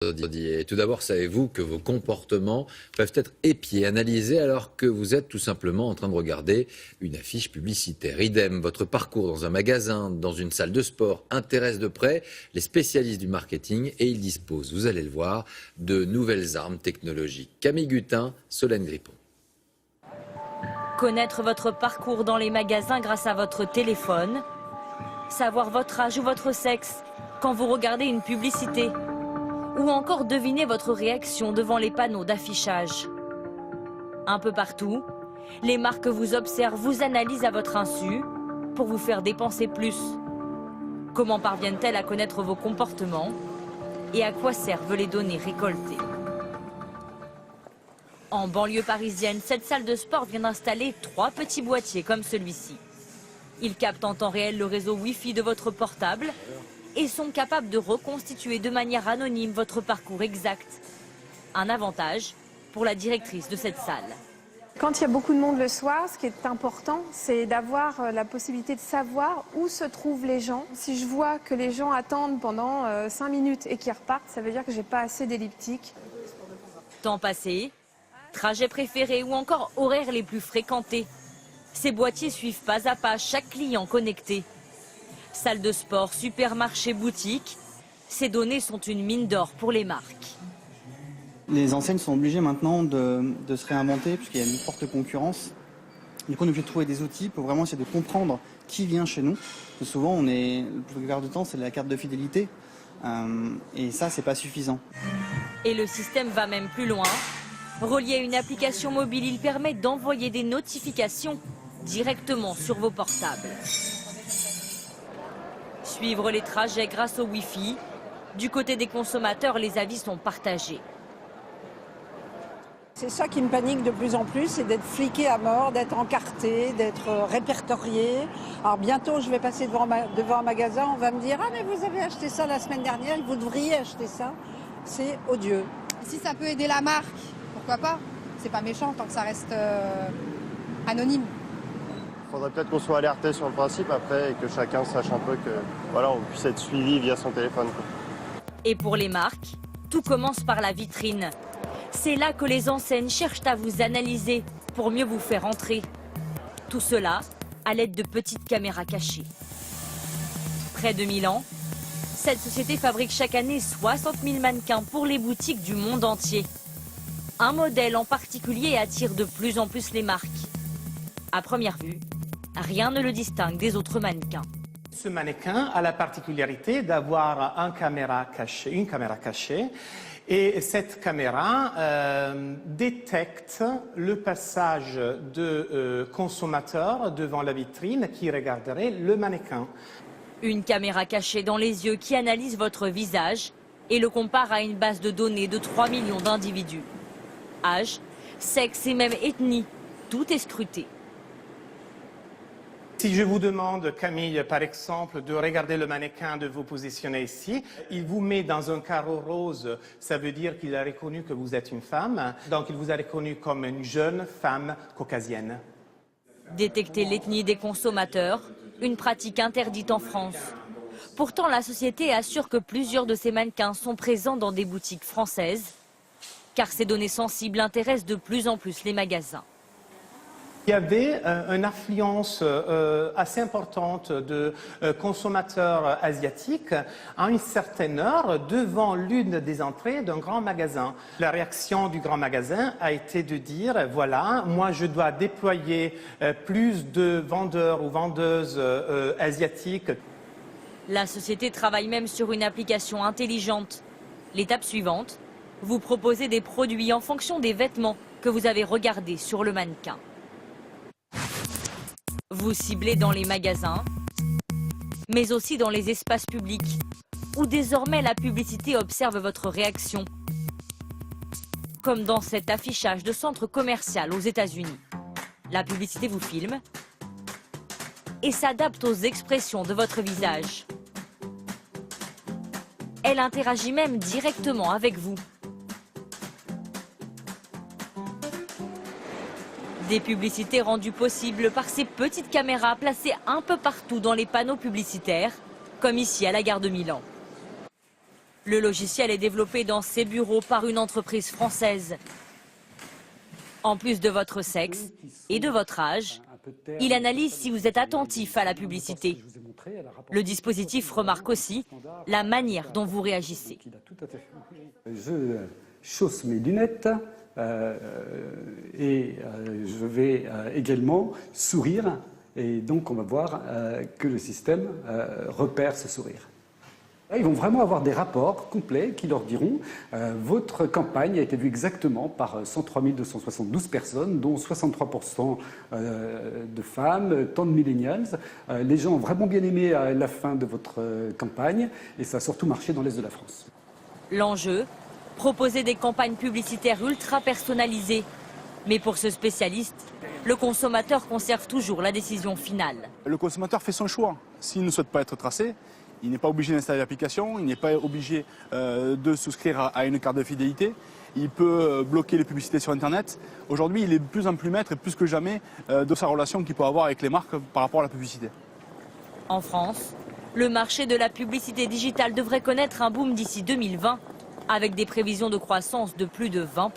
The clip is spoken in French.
Et tout d'abord, savez-vous que vos comportements peuvent être épiés, analysés alors que vous êtes tout simplement en train de regarder une affiche publicitaire? Idem, votre parcours dans un magasin, dans une salle de sport intéresse de près les spécialistes du marketing et ils disposent, vous allez le voir, de nouvelles armes technologiques. Camille Gutin, Solène Grippon. Connaître votre parcours dans les magasins grâce à votre téléphone, savoir votre âge ou votre sexe quand vous regardez une publicité, ou encore deviner votre réaction devant les panneaux d'affichage. Un peu partout, les marques vous observent, vous analysent à votre insu pour vous faire dépenser plus. Comment parviennent-elles à connaître vos comportements et à quoi servent les données récoltées? En banlieue parisienne, cette salle de sport vient d'installer 3 petits boîtiers comme celui-ci. Ils captent en temps réel le réseau Wi-Fi de votre portable et sont capables de reconstituer de manière anonyme votre parcours exact. Un avantage pour la directrice de cette salle. Quand il y a beaucoup de monde le soir, ce qui est important, c'est d'avoir la possibilité de savoir où se trouvent les gens. Si je vois que les gens attendent pendant 5 minutes et qu'ils repartent, ça veut dire que j'ai pas assez d'elliptiques. Temps passé, trajets préférés ou encore horaires les plus fréquentés. Ces boîtiers suivent pas à pas chaque client connecté. Salle de sport, supermarché, boutique, ces données sont une mine d'or pour les marques. Les enseignes sont obligées maintenant de se réinventer puisqu'il y a une forte concurrence. Du coup, on est obligé de trouver des outils pour vraiment essayer de comprendre qui vient chez nous. Parce que souvent, le plupart du temps, c'est la carte de fidélité. Et ça, c'est pas suffisant. Et le système va même plus loin. Relié à une application mobile, il permet d'envoyer des notifications directement sur vos portables. Suivre les trajets grâce au Wi-Fi. Du côté des consommateurs, les avis sont partagés. C'est ça qui me panique de plus en plus, c'est d'être fliqué à mort, d'être encarté, d'être répertorié. Alors bientôt, je vais passer devant un magasin, on va me dire « Ah mais vous avez acheté ça la semaine dernière, vous devriez acheter ça ». C'est odieux. Si ça peut aider la marque, pourquoi pas? C'est pas méchant tant que ça reste anonyme. Il faudrait peut-être qu'on soit alerté sur le principe après et que chacun sache un peu que voilà, on puisse être suivi via son téléphone. Et pour les marques, tout commence par la vitrine. C'est là que les enseignes cherchent à vous analyser pour mieux vous faire entrer. Tout cela à l'aide de petites caméras cachées. Près de Milan, cette société fabrique chaque année 60 000 mannequins pour les boutiques du monde entier. Un modèle en particulier attire de plus en plus les marques. À première vue, rien ne le distingue des autres mannequins. Ce mannequin a la particularité d'avoir une caméra cachée. Et cette caméra détecte le passage de consommateurs devant la vitrine qui regarderait le mannequin. Une caméra cachée dans les yeux qui analyse votre visage et le compare à une base de données de 3 millions d'individus. Âge, sexe et même ethnie, tout est scruté. Si je vous demande, Camille, par exemple, de regarder le mannequin, de vous positionner ici, il vous met dans un carreau rose, ça veut dire qu'il a reconnu que vous êtes une femme, donc il vous a reconnu comme une jeune femme caucasienne. Détecter l'ethnie des consommateurs, une pratique interdite en France. Pourtant, la société assure que plusieurs de ces mannequins sont présents dans des boutiques françaises, car ces données sensibles intéressent de plus en plus les magasins. Il y avait une affluence assez importante de consommateurs asiatiques à une certaine heure devant l'une des entrées d'un grand magasin. La réaction du grand magasin a été de dire, voilà, moi je dois déployer plus de vendeurs ou vendeuses asiatiques. La société travaille même sur une application intelligente. L'étape suivante, vous proposez des produits en fonction des vêtements que vous avez regardés sur le mannequin. Vous ciblez dans les magasins, mais aussi dans les espaces publics, où désormais la publicité observe votre réaction. Comme dans cet affichage de centre commercial aux États-Unis. La publicité vous filme et s'adapte aux expressions de votre visage. Elle interagit même directement avec vous. Des publicités rendues possibles par ces petites caméras placées un peu partout dans les panneaux publicitaires, comme ici à la gare de Milan. Le logiciel est développé dans ces bureaux par une entreprise française. En plus de votre sexe et de votre âge, il analyse si vous êtes attentif à la publicité. Le dispositif remarque aussi la manière dont vous réagissez. Je chausse mes lunettes et je vais également sourire. Et donc on va voir que le système repère ce sourire. Ils vont vraiment avoir des rapports complets qui leur diront votre campagne a été vue exactement par 103 272 personnes, dont 63% de femmes, tant de millennials. Les gens ont vraiment bien aimé la fin de votre campagne et ça a surtout marché dans l'Est de la France. L'enjeu, proposer des campagnes publicitaires ultra personnalisées. Mais pour ce spécialiste, le consommateur conserve toujours la décision finale. Le consommateur fait son choix. S'il ne souhaite pas être tracé, il n'est pas obligé d'installer l'application, il n'est pas obligé de souscrire à une carte de fidélité. Il peut bloquer les publicités sur Internet. Aujourd'hui, il est de plus en plus maître et plus que jamais de sa relation qu'il peut avoir avec les marques par rapport à la publicité. En France, le marché de la publicité digitale devrait connaître un boom d'ici 2020, avec des prévisions de croissance de plus de 20%.